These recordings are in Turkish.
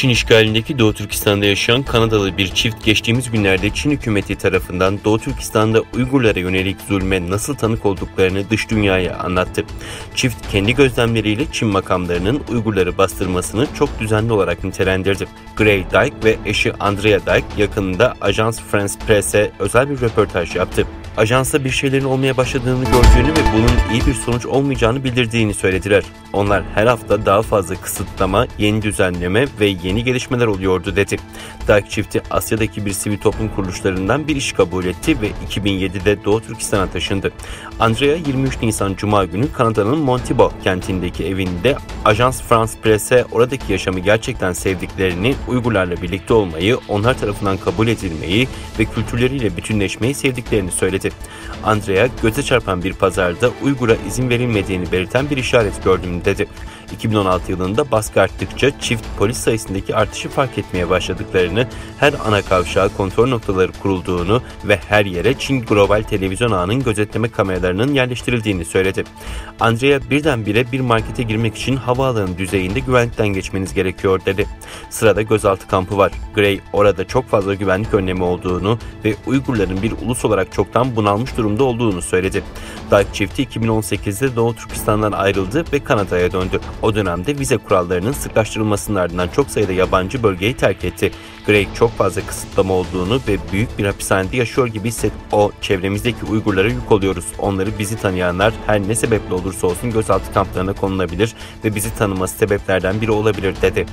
Çin işgalindeki Doğu Türkistan'da yaşayan Kanadalı bir çift geçtiğimiz günlerde Çin hükümeti tarafından Doğu Türkistan'da Uygurlara yönelik zulme nasıl tanık olduklarını dış dünyaya anlattı. Çift kendi gözlemleriyle Çin makamlarının Uygurları bastırmasını çok düzenli olarak nitelendirdi. Gray Dyke ve eşi Andrea Dyke yakınında Ajans France Presse özel bir röportaj yaptı. Ajansa bir şeylerin olmaya başladığını gördüğünü ve bunun iyi bir sonuç olmayacağını bildirdiğini söylediler. Onlar her hafta daha fazla kısıtlama, yeni düzenleme ve yeni gelişmeler oluyordu dedi. Dyke çifti Asya'daki bir sivil toplum kuruluşlarından bir iş kabul etti ve 2007'de Doğu Türkistan'a taşındı. Andrea 23 Nisan Cuma günü Kanada'nın Montreal kentindeki evinde Ajans France Presse oradaki yaşamı gerçekten sevdiklerini, Uygurlarla birlikte olmayı, onlar tarafından kabul edilmeyi ve kültürleriyle bütünleşmeyi sevdiklerini söyledi. Andrea, göze çarpan bir pazarda Uygur'a izin verilmediğini belirten bir işaret gördüm dedi. 2016 yılında baskı arttıkça çift polis sayısındaki artışı fark etmeye başladıklarını, her ana kavşağa kontrol noktaları kurulduğunu ve her yere Çin Global Televizyon ağının gözetleme kameralarının yerleştirildiğini söyledi. Andrea birdenbire bir markete girmek için havaalanı düzeyinde güvenlikten geçmeniz gerekiyor dedi. Sırada gözaltı kampı var. Gray orada çok fazla güvenlik önlemi olduğunu ve Uygurların bir ulus olarak çoktan bunalmış durumda olduğunu söyledi. Dyke çifti 2018'de Doğu Türkistan'dan ayrıldı ve Kanada'ya döndü. O dönemde vize kurallarının sıklaştırılmasının ardından çok sayıda yabancı bölgeyi terk etti. Gray çok fazla kısıtlama olduğunu ve büyük bir hapishanede yaşıyor gibi hissetti. O, çevremizdeki Uygurlara yük oluyoruz. Onları bizi tanıyanlar her ne sebeple olursa olsun gözaltı kamplarına konulabilir ve bizi tanıması sebeplerden biri olabilir dedi.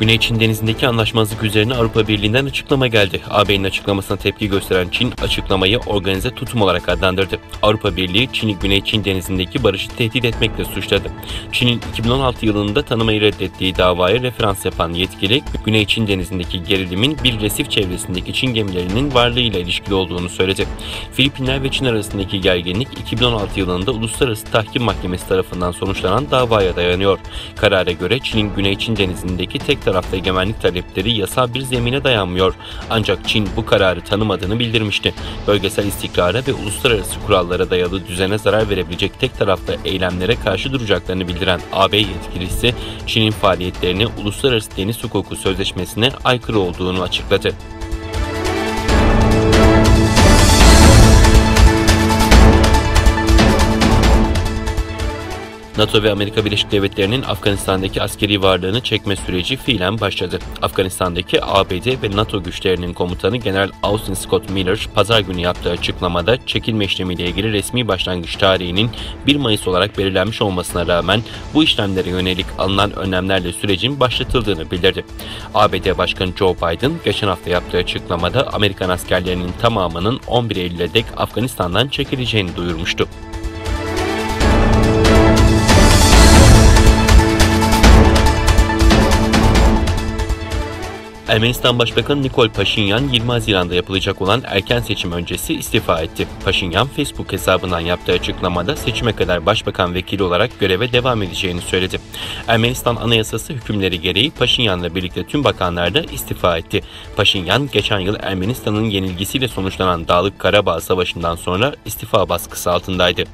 Güney Çin Denizi'ndeki anlaşmazlık üzerine Avrupa Birliği'nden açıklama geldi. AB'nin açıklamasına tepki gösteren Çin, açıklamayı organize tutum olarak adlandırdı. Avrupa Birliği, Çin'i Güney Çin Denizi'ndeki barışı tehdit etmekle suçladı. Çin'in 2016 yılında tanımayı reddettiği davaya referans yapan yetkili, Güney Çin Denizi'ndeki gerilimin bir resif çevresindeki Çin gemilerinin varlığıyla ilişkili olduğunu söyledi. Filipinler ve Çin arasındaki gerginlik 2016 yılında Uluslararası Tahkim Mahkemesi tarafından sonuçlanan davaya dayanıyor. Karara göre Çin'in Güney Çin Denizi'ndeki tek tarafta egemenlik talepleri yasal bir zemine dayanmıyor. Ancak Çin bu kararı tanımadığını bildirmişti. Bölgesel istikrara ve uluslararası kurallara dayalı düzene zarar verebilecek tek tarafta eylemlere karşı duracaklarını bildiren AB yetkilisi, Çin'in faaliyetlerini Uluslararası Deniz Hukuku Sözleşmesi'ne aykırı olduğunu açıkladı. NATO ve Amerika Birleşik Devletleri'nin Afganistan'daki askeri varlığını çekme süreci fiilen başladı. Afganistan'daki ABD ve NATO güçlerinin komutanı General Austin Scott Miller, pazar günü yaptığı açıklamada çekilme işlemiyle ilgili resmi başlangıç tarihinin 1 Mayıs olarak belirlenmiş olmasına rağmen bu işlemlere yönelik alınan önlemlerle sürecin başlatıldığını bildirdi. ABD Başkanı Joe Biden, geçen hafta yaptığı açıklamada Amerikan askerlerinin tamamının 11 Eylül'e dek Afganistan'dan çekileceğini duyurmuştu. Ermenistan Başbakanı Nikol Paşinyan 20 Haziran'da yapılacak olan erken seçim öncesi istifa etti. Paşinyan, Facebook hesabından yaptığı açıklamada seçime kadar başbakan vekili olarak göreve devam edeceğini söyledi. Ermenistan Anayasası hükümleri gereği Paşinyan'la birlikte tüm bakanlar da istifa etti. Paşinyan, geçen yıl Ermenistan'ın yenilgisiyle sonuçlanan Dağlık Karabağ Savaşı'ndan sonra istifa baskısı altındaydı.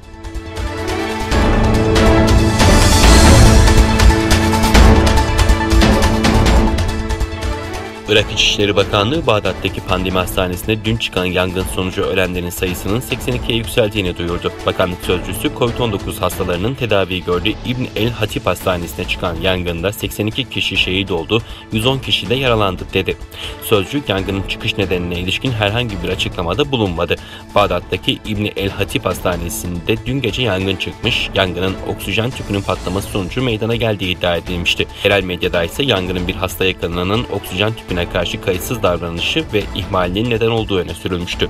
Irak İçişleri Bakanlığı, Bağdat'taki pandemi hastanesinde dün çıkan yangın sonucu ölenlerin sayısının 82'ye yükseldiğini duyurdu. Bakanlık sözcüsü, Covid-19 hastalarının tedavi gördüğü İbn el-Hatip Hastanesi'ne çıkan yangında 82 kişi şehit oldu, 110 kişi de yaralandı dedi. Sözcü, yangının çıkış nedenine ilişkin herhangi bir açıklamada bulunmadı. Bağdat'taki İbn el-Hatip Hastanesi'nde dün gece yangın çıkmış, yangının oksijen tüpünün patlaması sonucu meydana geldiği iddia edilmişti. Yerel medyada ise yangının bir hasta yakınının oksijen tüpüne karşı kayıtsız davranışı ve ihmalinin neden olduğu öne sürülmüştü.